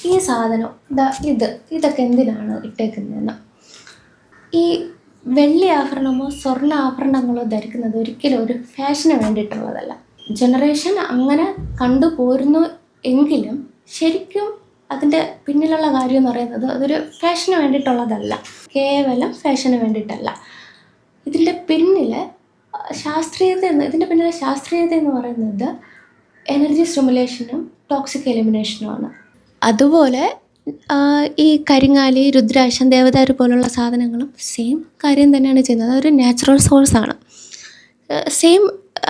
ഈ സാധനം ഇതൊക്കെ എന്തിനാണ് ഇട്ടേക്കുന്നതെന്ന്. ഈ വെള്ളി ആഭരണമോ സ്വർണ്ണ ആഭരണങ്ങളോ ധരിക്കുന്നത് ഒരിക്കലും ഒരു ഫാഷന് വേണ്ടിയിട്ടുള്ളതല്ല. ജനറേഷൻ അങ്ങനെ കണ്ടുപോരുന്നു എങ്കിലും ശരിക്കും അതിൻ്റെ പിന്നിലുള്ള കാര്യം എന്ന് പറയുന്നത് അതൊരു ഫാഷന് വേണ്ടിയിട്ടുള്ളതല്ല, കേവലം ഫാഷന് വേണ്ടിയിട്ടല്ല. ഇതിൻ്റെ പിന്നിലെ ശാസ്ത്രീയത എന്ന് പറയുന്നത് എനർജി സ്റ്റിമുലേഷനും ടോക്സിക് എലിമിനേഷനുമാണ്. അതുപോലെ ഈ കരിങ്ങാലി, രുദ്രാക്ഷം, ദേവദാരു പോലുള്ള സാധനങ്ങളും സെയിം കാര്യം തന്നെയാണ് ചെയ്യുന്നത്. അതൊരു നാച്ചുറൽ സോഴ്സാണ്. സെയിം,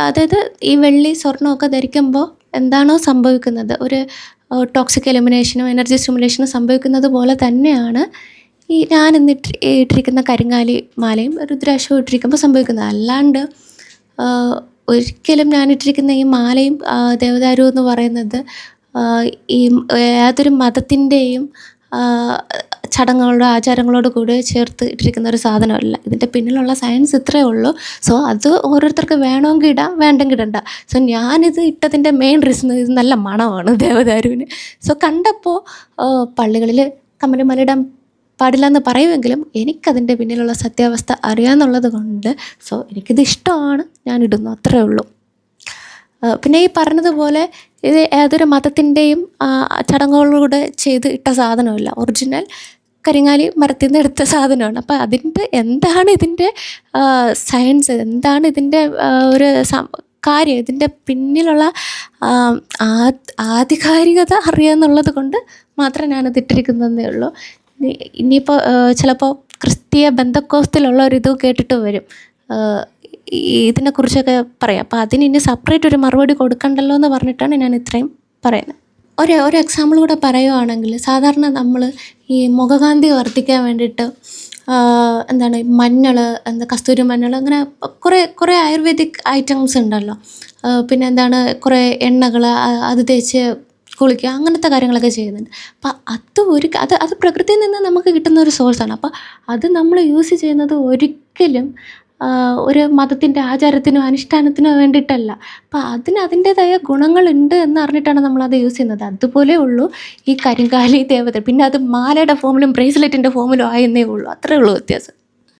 അതായത് ഈ വെള്ളി സ്വർണ്ണമൊക്കെ ധരിക്കുമ്പോൾ എന്താണോ സംഭവിക്കുന്നത്, ഒരു ടോക്സിക് എലിമിനേഷനും എനർജി സ്റ്റിമുലേഷനും സംഭവിക്കുന്നത് പോലെ തന്നെയാണ് ഈ ഞാനിന്ന് ഇട്ടിരിക്കുന്ന കരിങ്ങാലി മാലയും രുദ്രാക്ഷവും ഇട്ടിരിക്കുമ്പോൾ സംഭവിക്കുന്നത്. അല്ലാണ്ട് ഒരിക്കലും ഞാനിട്ടിരിക്കുന്ന ഈ മാലയും ദേവദാരു എന്ന് പറയുന്നത് ഈ യാതൊരു മതത്തിൻ്റെയും ചടങ്ങുകളോടോ ആചാരങ്ങളോട് കൂടെ ചേർത്ത് ഇട്ടിരിക്കുന്ന ഒരു സാധനമല്ല. ഇതിൻ്റെ പിന്നിലുള്ള സയൻസ് ഇത്രയേ ഉള്ളൂ. സോ അത് ഓരോരുത്തർക്ക് വേണമെങ്കിൽ ഇടാം, വേണ്ടെങ്കിൽ ഇടണ്ട. സോ ഞാനിത് ഇട്ടതിൻ്റെ മെയിൻ റീസൺ ഇത് നല്ല മണമാണ് ദേവദാരുവിന്. സോ കണ്ടപ്പോൾ പള്ളികളിൽ കമ്മലും ഇടാൻ പാടില്ല എന്ന് പറയുമെങ്കിലും എനിക്കതിൻ്റെ പിന്നിലുള്ള സത്യാവസ്ഥ അറിയാമെന്നുള്ളത് കൊണ്ട് എനിക്കിത് ഇഷ്ടമാണ്, ഞാൻ ഇടുന്നു, അത്രയേ ഉള്ളൂ. പിന്നെ ഈ പറഞ്ഞതുപോലെ ഇത് ഏതൊരു മതത്തിൻ്റെയും ചടങ്ങുകളിലൂടെ ചെയ്ത് ഇട്ട സാധനമല്ല, ഒറിജിനൽ കരിങ്ങാലി മരത്തിൽ നിന്ന് എടുത്ത സാധനമാണ്. അപ്പോൾ എന്താണ് ഇതിൻ്റെ സയൻസ്, എന്താണ് ഇതിൻ്റെ ഒരു കാര്യം, ഇതിൻ്റെ പിന്നിലുള്ള ആധികാരികത അറിയാമെന്നുള്ളത് കൊണ്ട് മാത്രം ഞാനത് ഇട്ടിരിക്കുന്നതേ ഉള്ളൂ. ഇനിയിപ്പോൾ ചിലപ്പോൾ ക്രിസ്തീയ ബന്ധക്കോസ്തിലുള്ളവരിത് കേട്ടിട്ട് വരും, ഇതിനെക്കുറിച്ചൊക്കെ പറയാം. അപ്പോൾ അതിന് സെപ്പറേറ്റ് ഒരു മറുപടി കൊടുക്കണ്ടല്ലോ എന്ന് പറഞ്ഞിട്ടാണ് ഞാൻ ഇത്രയും പറയുന്നത്. ഒരു എക്സാമ്പിൾ കൂടെ പറയുവാണെങ്കിൽ, സാധാരണ നമ്മൾ ഈ മുഖകാന്തി വർദ്ധിക്കാൻ വേണ്ടിയിട്ട് മഞ്ഞൾ, കസ്തൂരി മഞ്ഞൾ, അങ്ങനെ കുറേ ആയുർവേദിക് ഐറ്റംസ് ഉണ്ടല്ലോ. പിന്നെ കുറേ എണ്ണകൾ അത് തേച്ച് കുളിക്കുക, അങ്ങനത്തെ കാര്യങ്ങളൊക്കെ ചെയ്യുന്നുണ്ട്. അപ്പം അത് പ്രകൃതിയിൽ നിന്ന് നമുക്ക് കിട്ടുന്ന ഒരു സോഴ്സാണ്. അപ്പോൾ അത് നമ്മൾ യൂസ് ചെയ്യുന്നത് ഒരിക്കലും ഒരു മതത്തിൻ്റെ ആചാരത്തിനോ അനുഷ്ഠാനത്തിനോ വേണ്ടിയിട്ടല്ല. അപ്പോൾ അതിൻ്റേതായ ഗുണങ്ങളുണ്ട് എന്ന് അറിഞ്ഞിട്ടാണ് നമ്മളത് യൂസ് ചെയ്യുന്നത്. അതുപോലെ ഉള്ളൂ ഈ കരിങ്കാലി ദേവത. പിന്നെ അത് മാലയുടെ ഫോമിലും ബ്രേസ്ലെറ്റിൻ്റെ ഫോമിലും ആയെന്നേ ഉള്ളൂ, അത്രയേ ഉള്ളൂ വ്യത്യാസം.